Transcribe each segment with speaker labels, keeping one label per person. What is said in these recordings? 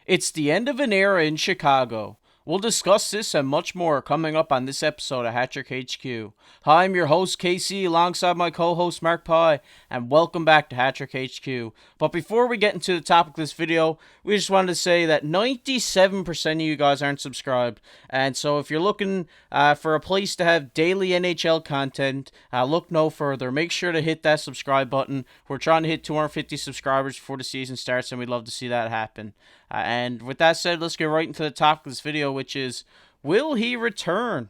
Speaker 1: It's the end of an era in Chicago. We'll discuss this and much more coming up on this episode of Hattrick HQ. Hi, I'm your host KC alongside my co-host Mark Pye, and welcome back to Hattrick HQ. But before we get into the topic of this video, we just wanted to say that 97% of you guys aren't subscribed, and so if you're looking for a place to have daily NHL content, look no further. Make sure to hit that subscribe button. We're trying to hit 250 subscribers before the season starts, and we'd love to see that happen. And with that said, let's get right into the topic of this video, which is, will he return?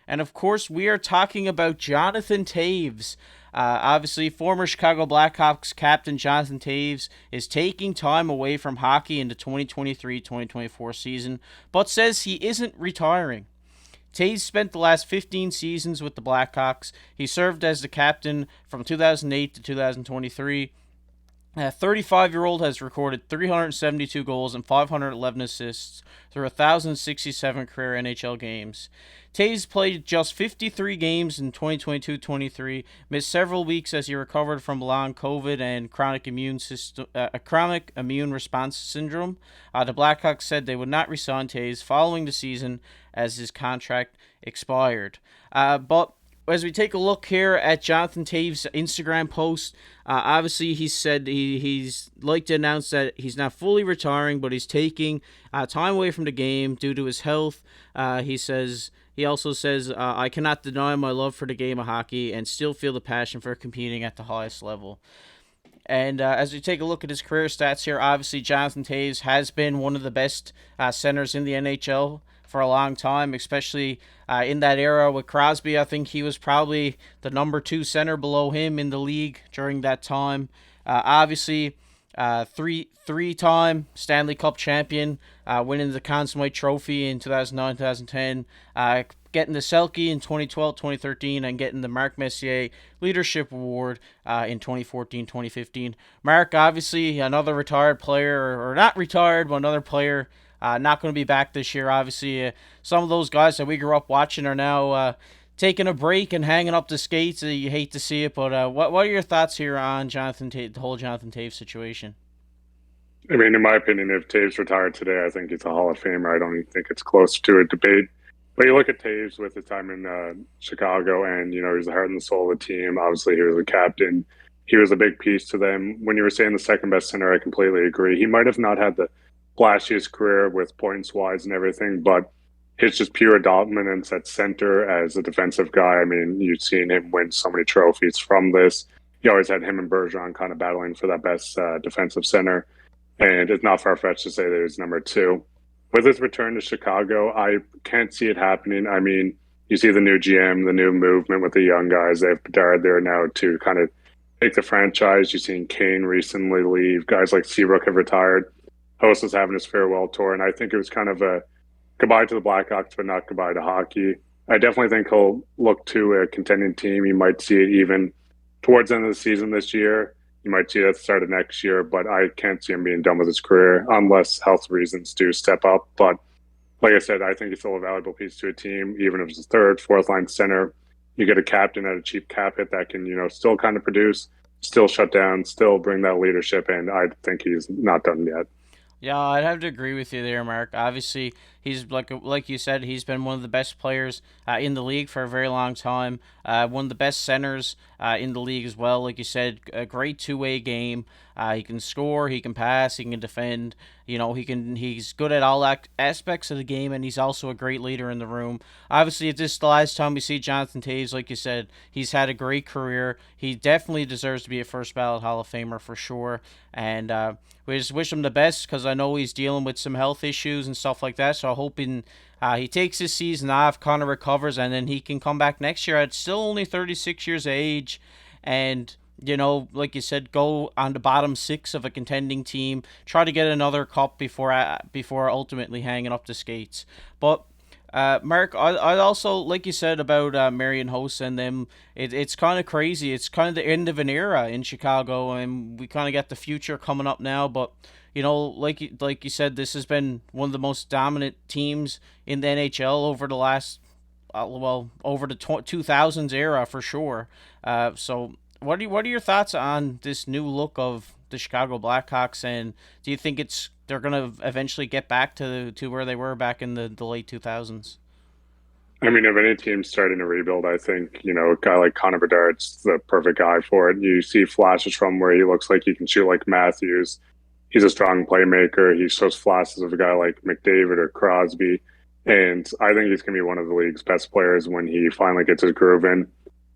Speaker 1: And of course, we are talking about Jonathan Toews. Obviously, former Chicago Blackhawks captain Jonathan Toews is taking time away from hockey in the 2023-2024 season, but says he isn't retiring. Toews spent the last 15 seasons with the Blackhawks. He served as the captain from 2008 to 2023. A 35-year-old has recorded 372 goals and 511 assists through 1,067 career NHL games. Toews played just 53 games in 2022-23, missed several weeks as he recovered from long COVID and chronic immune response syndrome. The Blackhawks said they would not resign Toews following the season as his contract expired. But as we take a look here at Jonathan Toews' Instagram post, obviously he said he's like to announce that he's not fully retiring, but he's taking time away from the game due to his health. He also says, I cannot deny my love for the game of hockey and still feel the passion for competing at the highest level. And as we take a look at his career stats here, obviously Jonathan Toews has been one of the best centers in the NHL for a long time, especially in that era with Crosby. I think he was probably the number 2 center below him in the league during that time. Obviously, three-time Stanley Cup champion, winning the Conn Smythe Trophy in 2009-2010, getting the Selke in 2012-2013, and getting the Mark Messier Leadership Award in 2014-2015. Mark, obviously, another retired player, or not retired, but another player not going to be back this year. Obviously, some of those guys that we grew up watching are now taking a break and hanging up the skates. You hate to see it, but what are your thoughts here on the whole Jonathan Toews situation?
Speaker 2: I mean, in my opinion, if Taves retired today, I think he's a Hall of Famer. I don't even think it's close to a debate. But you look at Taves with his time in Chicago, and he was the heart and soul of the team. Obviously, he was a captain. He was a big piece to them. When you were saying the second best center, I completely agree. He might have not had the flashiest career with points wise and everything, but it's just pure dominance at center as a defensive guy. I mean, you've seen him win so many trophies from this. You always had him and Bergeron kind of battling for that best defensive center. And it's not far-fetched to say that he's number 2. With his return to Chicago, I can't see it happening. I mean, you see the new GM, the new movement with the young guys. They have Bedard there now to kind of take the franchise. You've seen Kane recently leave. Guys like Seabrook have retired. Host is having his farewell tour, and I think it was kind of a goodbye to the Blackhawks, but not goodbye to hockey. I definitely think he'll look to a contending team. You might see it even towards the end of the season this year. You might see it at the start of next year, but I can't see him being done with his career unless health reasons do step up. But like I said, I think he's still a valuable piece to a team, even if it's a third, fourth line center. You get a captain at a cheap cap hit that can, still kind of produce, still shut down, still bring that leadership, and I think he's not done yet.
Speaker 1: Yeah, I'd have to agree with you there, Mark. Obviously, he's like you said, he's been one of the best players in the league for a very long time. One of the best centers in the league as well. Like you said, a great two-way game. He can score, he can pass, he can defend. He's good at all aspects of the game, and he's also a great leader in the room. Obviously, if this is the last time we see Jonathan Toews, like you said, he's had a great career. He definitely deserves to be a first ballot Hall of Famer for sure. And we just wish him the best because I know he's dealing with some health issues and stuff like that. So I'm hoping he takes his season off, kind of recovers, and then he can come back next year at still only 36 years of age. And like you said, go on the bottom 6 of a contending team, try to get another cup before ultimately hanging up the skates. But Mark, I also, like you said about Marion Host and them, it's kind of crazy. It's kind of the end of an era in Chicago, and we kind of got the future coming up now. But like you said, this has been one of the most dominant teams in the NHL over the last, over the 2000s era for sure. So what are your thoughts on this new look of the Chicago Blackhawks, and do you think it's they're gonna eventually get back to where they were back in the late 2000s.
Speaker 2: I mean, if any team's starting to rebuild, I think, a guy like Connor Bedard's the perfect guy for it. You see flashes from where he looks like he can shoot like Matthews. He's a strong playmaker. He shows flashes of a guy like McDavid or Crosby. And I think he's going to be one of the league's best players when he finally gets his groove in.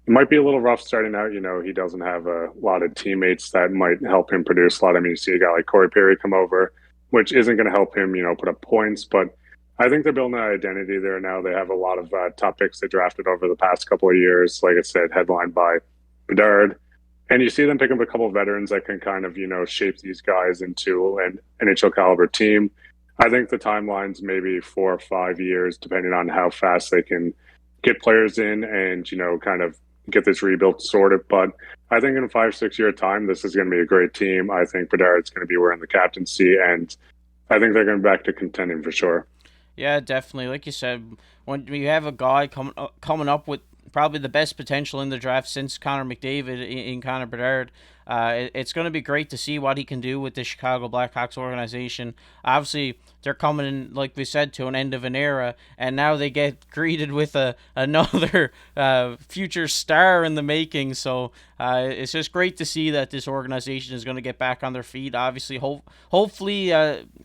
Speaker 2: It might be a little rough starting out. He doesn't have a lot of teammates that might help him produce a lot. I mean, you see a guy like Corey Perry come over, which isn't going to help him, put up points. But I think they're building an identity there now. They have a lot of top picks they drafted over the past couple of years. Like I said, headlined by Bedard. And you see them pick up a couple of veterans that can kind of, shape these guys into an NHL caliber team. I think the timeline's maybe 4 or 5 years, depending on how fast they can get players in and, kind of get this rebuild sorted. But I think in a 5-6 year time, this is going to be a great team. I think Bedard's going to be wearing the captaincy, and I think they're going to be back to contending for sure.
Speaker 1: Yeah, definitely. Like you said, when you have a guy coming up with probably the best potential in the draft since Connor McDavid in Connor Bedard, it's going to be great to see what he can do with the Chicago Blackhawks organization. Obviously, they're coming in, like we said, to an end of an era, and now they get greeted with another future star in the making. So it's just great to see that this organization is going to get back on their feet. Obviously, hopefully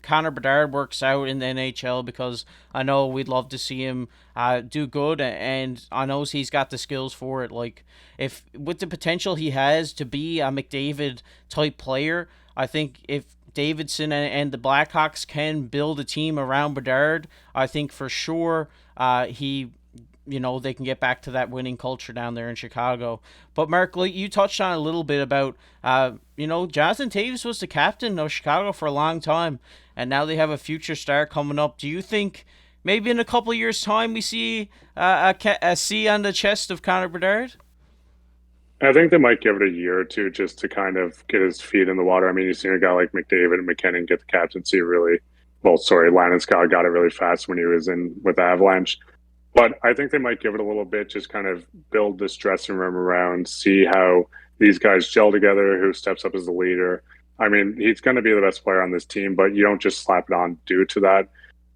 Speaker 1: Connor Bedard works out in the NHL, because I know we'd love to see him do good, and I know he's got the skills for it. Like, if with the potential he has to be a McDavid type player, I think if Davidson and the Blackhawks can build a team around Bedard, I think for sure they can get back to that winning culture down there in Chicago. But Mark, like you touched on a little bit about, Jonathan Toews was the captain of Chicago for a long time, and now they have a future star coming up. Do you think maybe in a couple of years' time we see a C on the chest of Connor Bedard?
Speaker 2: I think they might give it a year or two just to kind of get his feet in the water. I mean, you've seen a guy like McDavid and McKinnon get the captaincy really well. Sorry, Landeskog got it really fast when he was in with Avalanche. But I think they might give it a little bit, just kind of build this dressing room around, see how these guys gel together, who steps up as the leader. I mean, he's going to be the best player on this team, but you don't just slap it on due to that.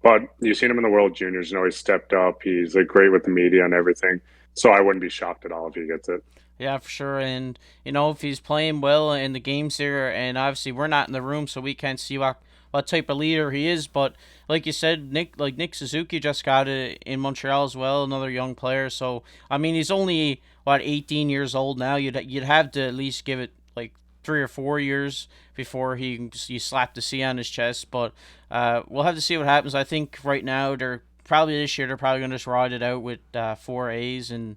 Speaker 2: But you've seen him in the World Juniors. He's stepped up. He's great with the media and everything. So I wouldn't be shocked at all if he gets it.
Speaker 1: Yeah, for sure. And, if he's playing well in the games here, and obviously we're not in the room, so we can't see what type of leader he is. But like you said, Nick Suzuki just got it in Montreal as well, another young player. So, I mean, he's only, 18 years old now. You'd have to at least give it, 3 or 4 years before you slap the C on his chest. But we'll have to see what happens. I think right now they're probably going to just ride it out with 4 A's, and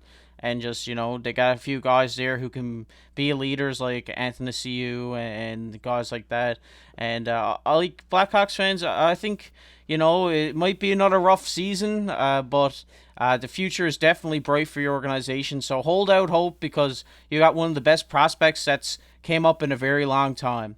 Speaker 1: just, they got a few guys there who can be leaders like Anthony Ciu and guys like that. And I like Blackhawks fans. I think, it might be another rough season, but the future is definitely bright for your organization. So hold out hope, because you got one of the best prospects that's came up in a very long time.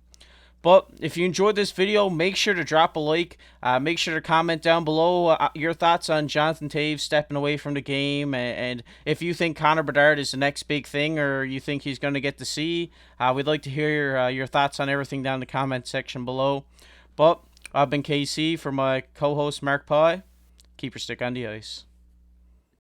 Speaker 1: But if you enjoyed this video, make sure to drop a like. Make sure to comment down below your thoughts on Jonathan Toews stepping away from the game, and if you think Connor Bedard is the next big thing, or you think he's going to get the C. We'd like to hear your thoughts on everything down in the comment section below. But I've been KC for my co-host Mark Pye. Keep your stick on the ice.